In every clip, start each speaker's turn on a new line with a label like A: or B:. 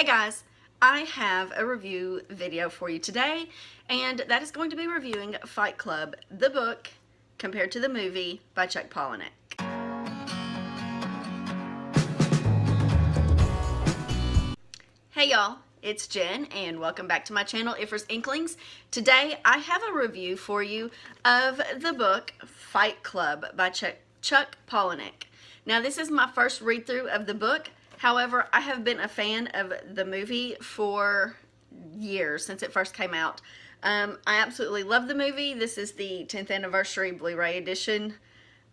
A: Hey guys, I have a review video for you today, and that is going to be reviewing Fight Club, the book, compared to the movie by Chuck Palahniuk. Hey y'all, it's Jen, and welcome back to my channel, Ifers Inklings. Today I have a review for you of the book Fight Club by Chuck Palahniuk. Now this is my first read through of the book. However, I have been a fan of the movie for years, since it first came out. I absolutely love the movie. This is the 10th anniversary Blu-ray edition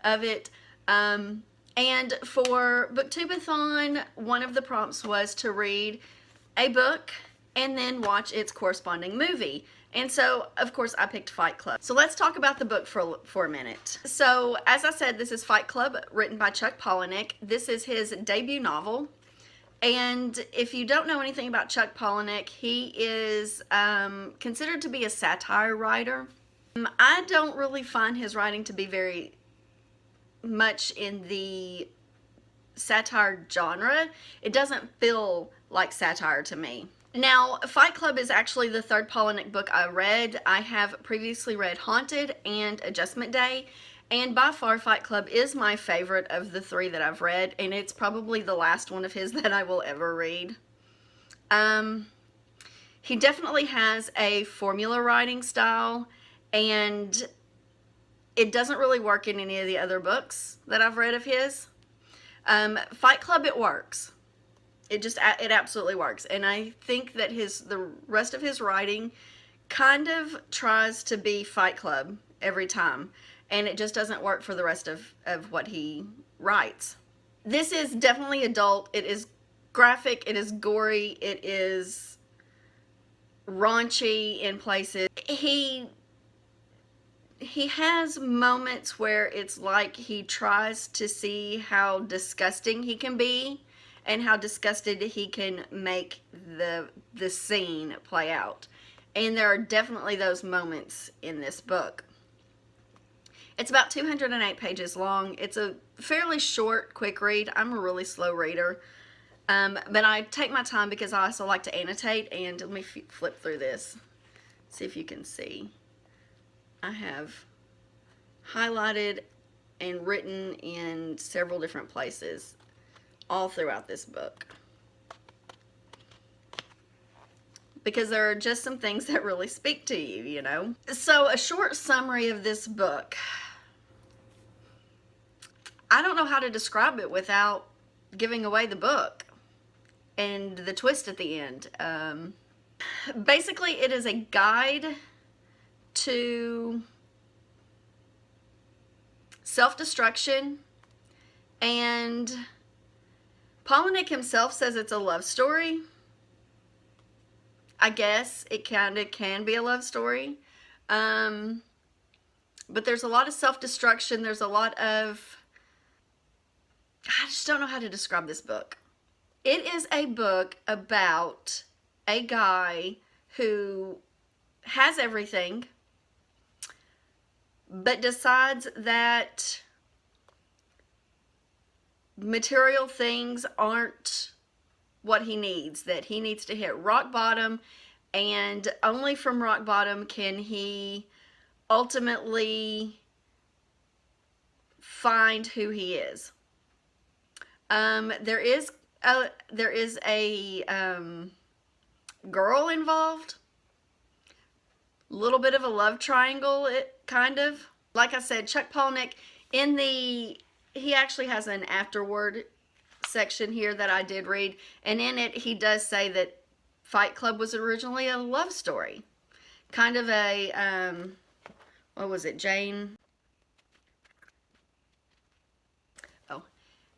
A: of it. And for Booktubeathon, one of the prompts was to read a book and then watch its corresponding movie. And so, of course, I picked Fight Club. So let's talk about the book for a minute. So, as I said, this is Fight Club, written by Chuck Palahniuk. This is his debut novel. And if you don't know anything about Chuck Palahniuk, he is considered to be a satire writer. I don't really find his writing to be very much in the satire genre. It doesn't feel like satire to me. Now, Fight Club is actually the third Palahniuk book I read. I have previously read Haunted and Adjustment Day, and by far Fight Club is my favorite of the three that I've read, and it's probably the last one of his that I will ever read. He definitely has a formula writing style, and it doesn't really work in any of the other books that I've read of his. Fight Club, it works. It absolutely works. And I think that the rest of his writing kind of tries to be Fight Club every time. And it just doesn't work for the rest of what he writes. This is definitely adult. It is graphic. It is gory. It is raunchy in places. He has moments where it's like he tries to see how disgusting he can be and how disgusted he can make the scene play out. And there are definitely those moments in this book. It's about 208 pages long. It's a fairly short, quick read. I'm a really slow reader. But I take my time because I also like to annotate. And let me flip through this. See if you can see. I have highlighted and written in several different places all throughout this book, because there are just some things that really speak to you, you know. So a short summary of this book. I don't know how to describe it without giving away the book and the twist at the end. Basically, it is a guide to self-destruction, and Palahniuk himself says it's a love story. I guess it kind of can be a love story. But there's a lot of self-destruction. There's a lot of... I just don't know how to describe this book. It is a book about a guy who has everything, but decides that material things aren't what he needs, that he needs to hit rock bottom, and only from rock bottom can he ultimately find who he is. There is a girl involved, little bit of a love triangle, kind of. Like I said, Chuck Palahniuk, he actually has an afterword section here that I did read, and in it he does say that Fight Club was originally a love story. Kind of a, what was it, Jane? Oh,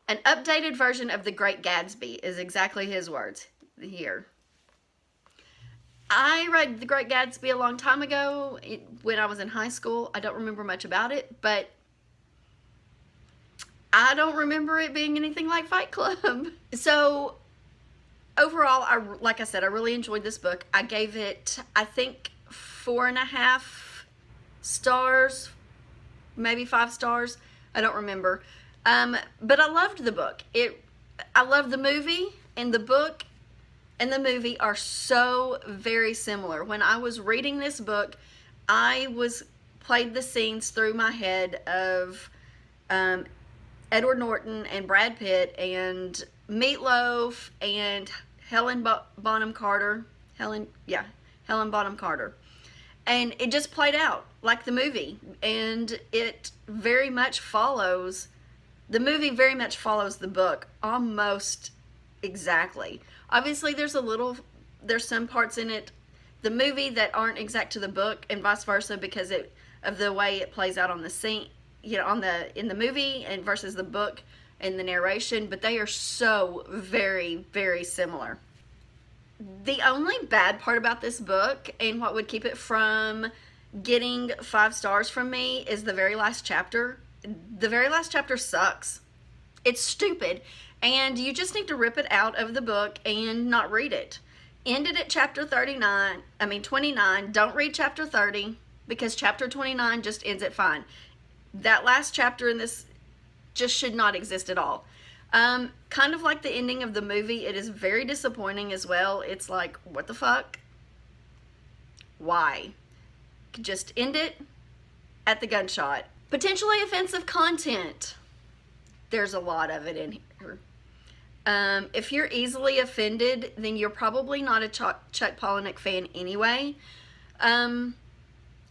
A: an updated version of The Great Gatsby is exactly his words here. I read The Great Gatsby a long time ago when I was in high school. I don't remember much about it, but I don't remember it being anything like Fight Club. So overall, like I said, I really enjoyed this book. I gave it, I think, 4.5 stars, maybe 5 stars. I don't remember. But I loved the book. I loved the movie, and the book and the movie are so very similar. When I was reading this book, I played the scenes through my head of Edward Norton and Brad Pitt and Meatloaf and Helen Bonham Carter. Helen Bonham Carter. And it just played out like the movie. And it very much follows, the movie very much follows the book almost exactly. Obviously there's some parts in it, the movie, that aren't exact to the book, and vice versa, because of the way it plays out on the scene, in the movie and versus the book and the narration, but they are so very, very similar. The only bad part about this book, and what would keep it from getting 5 stars from me, is the very last chapter. The very last chapter sucks. It's stupid, and you just need to rip it out of the book and not read it. End it at chapter 29. Don't read chapter 30, because chapter 29 just ends it fine. That last chapter in this just should not exist at all. Kind of like the ending of the movie, it is very disappointing as well. It's like, what the fuck? Why? Just end it at the gunshot. Potentially offensive content. There's a lot of it in here. If you're easily offended, then you're probably not a Chuck Palahniuk fan anyway. And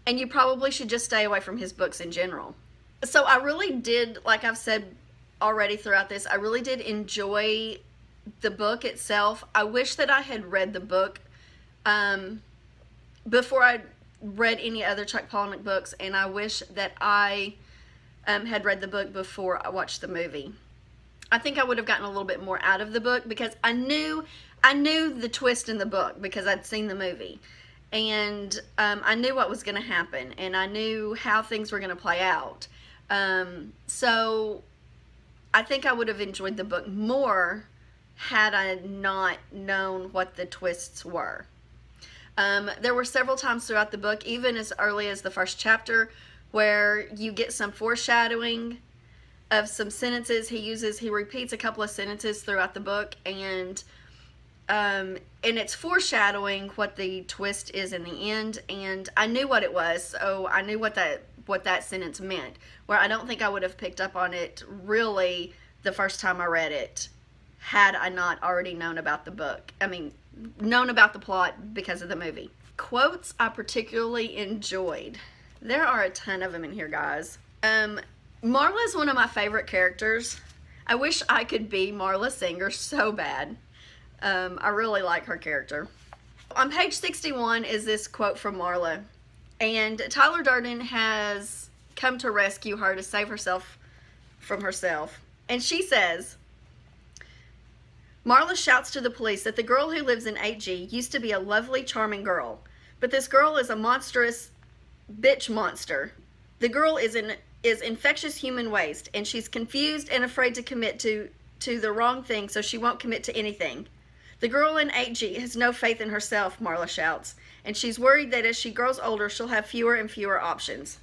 A: you probably should just stay away from his books in general. So I really did, like I've said already throughout this, I really did enjoy the book itself. I wish that I had read the book before I read any other Chuck Palahniuk books, and I wish that I had read the book before I watched the movie. I think I would have gotten a little bit more out of the book, because I knew the twist in the book because I'd seen the movie. And I knew what was going to happen, and I knew how things were going to play out. So I think I would have enjoyed the book more had I not known what the twists were. There were several times throughout the book, even as early as the first chapter, where you get some foreshadowing of some sentences. He repeats a couple of sentences throughout the book, and it's foreshadowing what the twist is in the end, and I knew what it was, so I knew what that sentence meant, where I don't think I would have picked up on it really the first time I read it had I not already known about the book. Known about the plot because of the movie. Quotes I particularly enjoyed. There are a ton of them in here, guys. Marla is one of my favorite characters. I wish I could be Marla Singer so bad. I really like her character. On page 61 is this quote from Marla, and Tyler Durden has come to rescue her to save herself from herself. And she says, Marla shouts to the police that the girl who lives in 8G used to be a lovely, charming girl, but this girl is a monstrous bitch monster. The girl is infectious human waste, and she's confused and afraid to commit to the wrong thing, so she won't commit to anything. The girl in 8G has no faith in herself, Marla shouts, and she's worried that as she grows older, she'll have fewer and fewer options.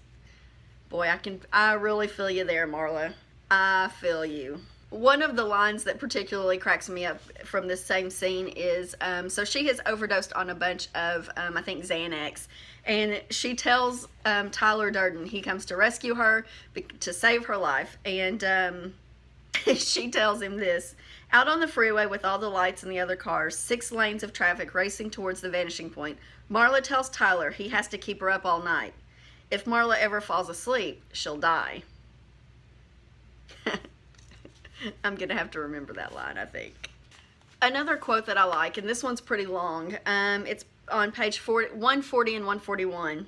A: Boy, I really feel you there, Marla. I feel you. One of the lines that particularly cracks me up from this same scene is, so she has overdosed on a bunch of, I think, Xanax, and she tells Tyler Durden he comes to rescue her to save her life, and she tells him this: out on the freeway with all the lights and the other cars, 6 lanes of traffic racing towards the vanishing point, Marla tells Tyler he has to keep her up all night. If Marla ever falls asleep, she'll die. I'm going to have to remember that line, I think. Another quote that I like, and this one's pretty long, it's on page 140 and 141.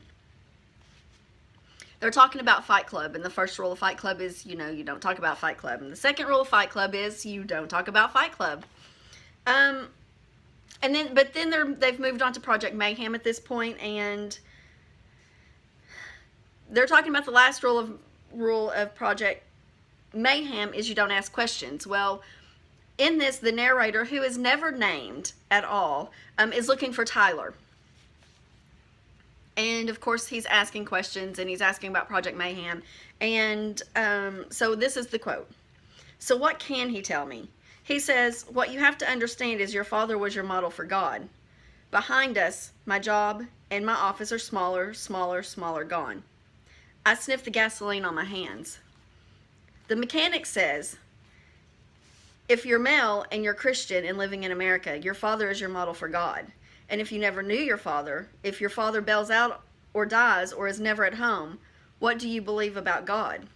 A: They're talking about Fight Club, and the first rule of Fight Club is, you don't talk about Fight Club. And the second rule of Fight Club is you don't talk about Fight Club. But then they've moved on to Project Mayhem at this point, and they're talking about the last rule of Project Mayhem is you don't ask questions. Well, in this, the narrator, who is never named at all, is looking for Tyler. And of course, he's asking questions, and he's asking about Project Mayhem. And so this is the quote. So what can he tell me? He says, what you have to understand is your father was your model for God. Behind us, my job and my office are smaller, smaller, smaller gone. I sniff the gasoline on my hands. The mechanic says, if you're male and you're Christian and living in America, your father is your model for God. And if you never knew your father, if your father bails out or dies or is never at home, what do you believe about God?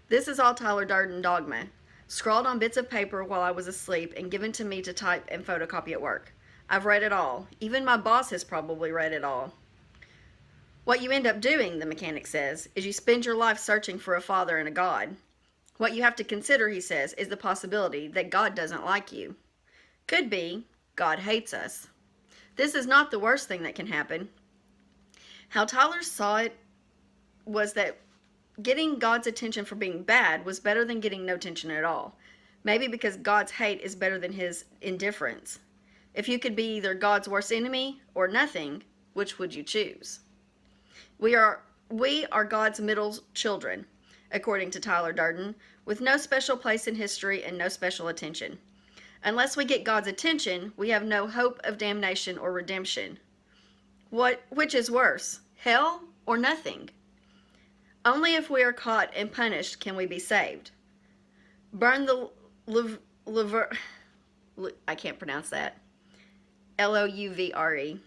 A: This is all Tyler Durden dogma, scrawled on bits of paper while I was asleep and given to me to type and photocopy at work. I've read it all. Even my boss has probably read it all. What you end up doing, the mechanic says, is you spend your life searching for a father and a God. What you have to consider, he says, is the possibility that God doesn't like you. Could be, God hates us. This is not the worst thing that can happen. How Tyler saw it was that getting God's attention for being bad was better than getting no attention at all. Maybe because God's hate is better than his indifference. If you could be either God's worst enemy or nothing, which would you choose? We are God's middle children, according to Tyler Durden, with no special place in history and no special attention. Unless we get God's attention, we have no hope of damnation or redemption. Which is worse, hell or nothing? Only if we are caught and punished can we be saved. Burn the I can't pronounce that. Louvre.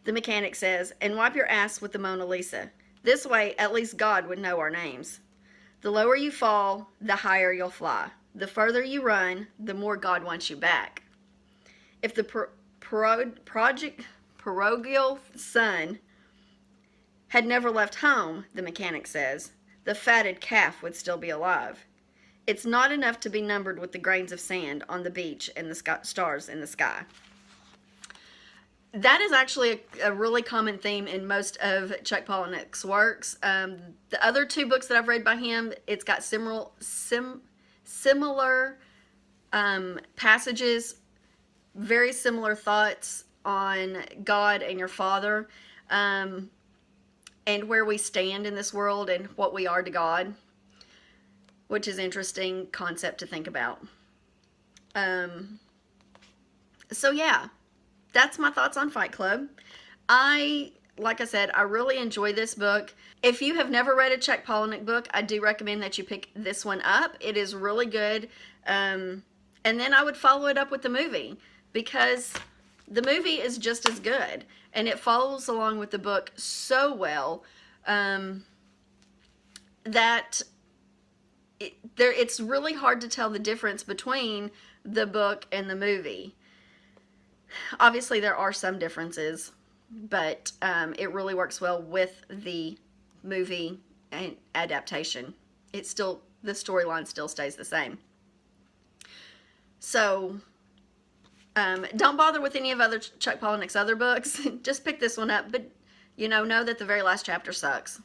A: The mechanic says, and wipe your ass with the Mona Lisa. This way, at least God would know our names. The lower you fall, the higher you'll fly. The further you run, the more God wants you back. If the prodigal son had never left home, the mechanic says, the fatted calf would still be alive. It's not enough to be numbered with the grains of sand on the beach and the stars in the sky. That is actually a really common theme in most of Chuck Palahniuk's works. The other two books that I've read by him, it's got similar passages, very similar thoughts on God and your father, and where we stand in this world and what we are to God, which is an interesting concept to think about. So yeah, that's my thoughts on Fight Club. Like I said, I really enjoy this book. If you have never read a Chuck Palahniuk book, I do recommend that you pick this one up. It is really good. And then I would follow it up with the movie, because the movie is just as good. And it follows along with the book so well that it's really hard to tell the difference between the book and the movie. Obviously, there are some differences, but it really works well with the movie and adaptation. The storyline still stays the same. So don't bother with any of Chuck Palahniuk's other books. Just pick this one up, but know that the very last chapter sucks.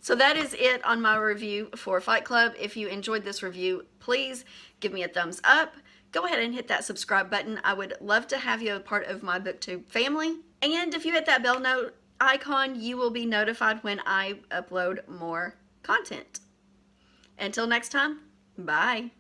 A: So that is it on my review for Fight Club. If you enjoyed this review, please give me a thumbs up. Go ahead and hit that subscribe button. I would love to have you a part of my BookTube family. And if you hit that bell note icon, you will be notified when I upload more content. Until next time, bye.